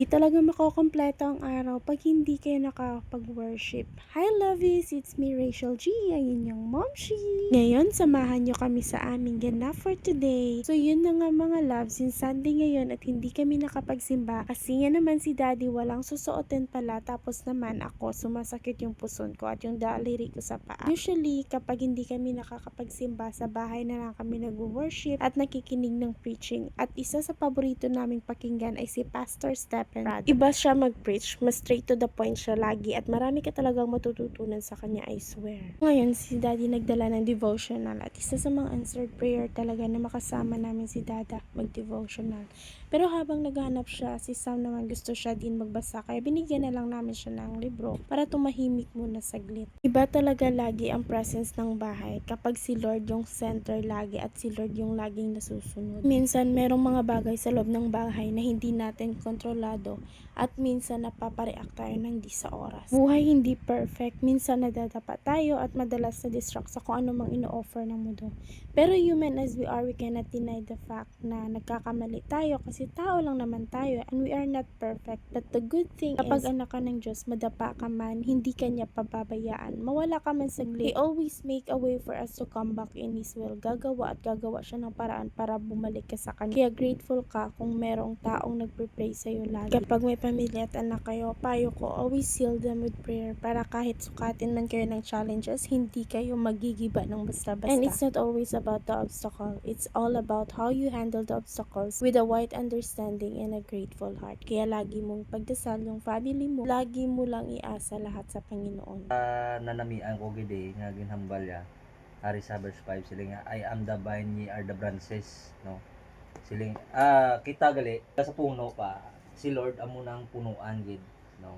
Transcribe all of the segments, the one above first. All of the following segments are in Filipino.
Di talaga makokompleto ang araw pag hindi kayo nakakapag-worship. Hi lovies! It's me, Rachel G. Ang inyong momshi. Ngayon, samahan nyo kami sa aming ganap for today. So yun na nga mga loves, since Sunday ngayon at hindi kami nakapagsimba kasi nga naman si Daddy walang susuotin pala, tapos naman ako sumasakit yung puson ko at yung daliri ko sa paa. Usually, kapag hindi kami nakakapagsimba, sa bahay na lang kami nag-worship at nakikinig ng preaching. At isa sa paborito naming pakinggan ay si Pastor Stephen Rad. Iba siya mag-preach, mas straight to the point siya lagi at marami ka talagang matututunan sa kanya, I swear. Ngayon, si Daddy nagdala ng devotional at isa sa mga answered prayer talaga na makasama namin si Dada mag-devotional. Pero habang naghanap siya, si Sam naman gusto siya din magbasa kaya binigyan na lang namin siya ng libro para tumahimik muna saglit. Iba talaga lagi ang presence ng bahay kapag si Lord yung center lagi at si Lord yung laging nasusunod. Minsan merong mga bagay sa loob ng bahay na hindi natin kontrolado at minsan napapareact tayo ng di sa oras. Buhay hindi perfect, minsan nadadapa tayo at madalas na distract sa kung ano mang ino-offer ng mundo. Pero human as we are, we cannot deny the fact na nagkakamali tayo kasi tao lang naman tayo and we are not perfect. But the good thing kapag anak ka ng Diyos, madapa ka man, hindi kanya pababayaan. Mawala ka man saglit, He always make a way for us to come back in His will. Gagawa at gagawa siya ng paraan para bumalik ka sa kanya. Kaya grateful ka kung merong taong nagpre-pray sa'yo lagi. Kapag may pamilya at anak kayo, payo ko, always seal them with prayer para kahit sukatin man kayo ng challenges, hindi kayo magigiba ng basta-basta. And it's not always about the obstacle. It's all about how you handle the obstacles with a wide understanding and a grateful heart. Kaya lagi mong pagdasal yung family mo, lagi mo lang iasa lahat sa Panginoon. Nanamian ko gidi nga ginhambal ya. Ari sa verse 5 sila nga, I am the vine, ye are the branches, no? Siling kita gali sa puno pa si Lord amo nang punuan gid, no?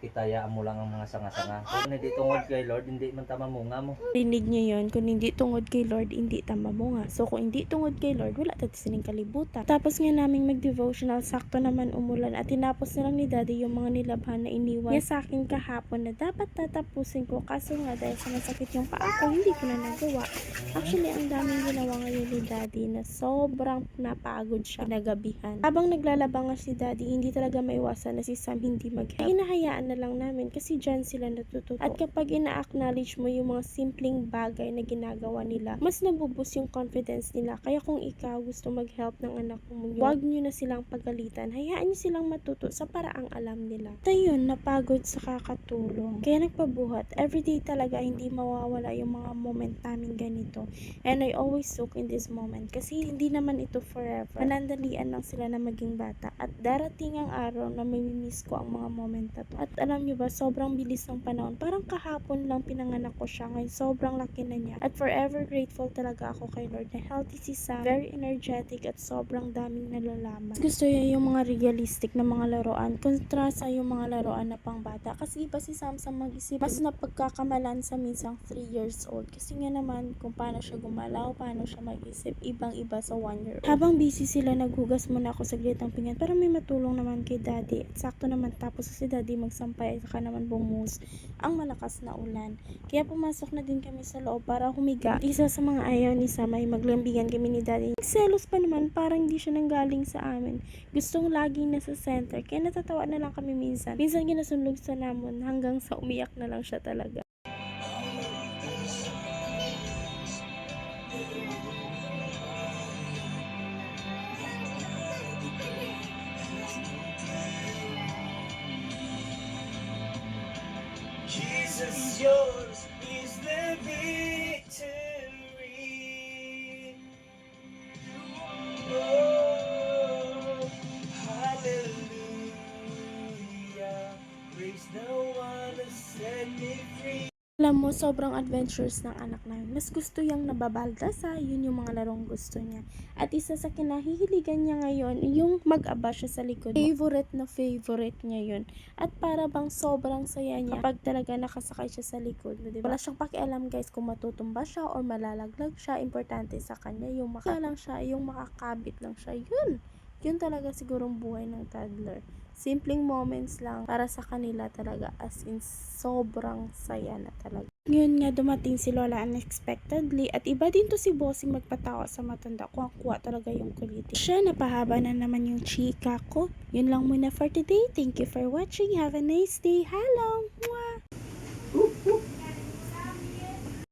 Kitaya mo lang ang mga sanga-sanga. Kung hindi tungod kay Lord, hindi man tama munga mo. Rinig niyo yun, kung hindi tungod kay Lord, hindi tama mo nga. So kung hindi tungod kay Lord, wala tayo sining kalibutan. Tapos nga naming mag-devotional, sakto naman umulan at tinapos na lang ni Daddy yung mga nilabhan na iniwan niya sa akin kahapon na dapat tatapusin ko. Kaso nga dahil sa masakit yung paa ko, hindi ko na nagawa. Actually, ang daming ginawa ngayon ni Daddy na sobrang napagod siya kinagabihan. Habang naglalaba nga si Daddy, hindi talaga maiwasan na si Sam hindi mag-help. Hinahayaan na lang namin kasi dyan sila natututo. At kapag ina-acknowledge mo yung mga simpleng bagay na ginagawa nila, mas nabubus yung confidence nila. Kaya kung ikaw gusto mag-help ng anak mo, huwag nyo na silang pagalitan. Hayaan nyo silang matuto sa paraang alam nila. At ayun, napagod sa kakatulong. Kaya nagpabuhat. Everyday talaga hindi mawawala yung mga moment namin ganito. And I always soak in this moment kasi hindi naman ito forever. Panandalian lang sila na maging bata. At darating ang araw na mamimiss ko ang mga moment na to. At alam nyo ba, sobrang bilis ng panahon. Parang kahapon lang pinanganak ko siya. Ngayon, sobrang laki na niya. At forever grateful talaga ako kay Lord na healthy si Sam, very energetic at sobrang daming nalalaman. Gusto niya yung mga realistic na mga laruan kontra sa yung mga laruan na pangbata. Kasi iba si Sam sa mag-isip. Mas napagkakamalan sa minsang 3 years old. Kasi nga naman, kung paano siya gumalaw, paano siya mag-isip, ibang-iba sa 1 year old. Habang busy sila, naghugas muna ako saglit ng pinggan para may matulong naman kay Daddy. At sakto naman tapos si Daddy magsampay at saka naman bumuhos ang malakas na ulan. Kaya pumasok na din kami sa loob para humiga. Isa sa mga ayaw ni Sam ay maglambigan kami ni Daddy. Selos pa naman, parang hindi siya nanggaling sa amin. Gustong laging nasa center. Kaya natatawa na lang kami minsan. Minsan ginasunlog sa namon hanggang sa umiyak na lang siya talaga. Jesus, yours is the victory. Oh, hallelujah. Praise the one who set me free. Alam mo, sobrang adventures ng anak namin. Mas gusto yung nababalda yun yung mga larong gusto niya. At isa sa kinahihiligan niya ngayon, yung mag-aba siya sa likod. Favorite na favorite niya yun. At para bang sobrang saya niya kapag talaga nakasakay siya sa likod. Diba? Wala siyang pakialam guys kung matutumba siya or malalaglag siya. Importante sa kanya yung lang siya, yung makakabit lang siya. Yun talaga sigurong buhay ng toddler. Simpleng moments lang para sa kanila talaga, as in sobrang saya na talaga. Ngayon nga dumating si Lola unexpectedly at iba din to si Bossing magpatawa sa matanda. Kuha talaga yung kulitin. Siya, napahaba na naman yung chika ko. Yun lang muna for today. Thank you for watching. Have a nice day. Hello!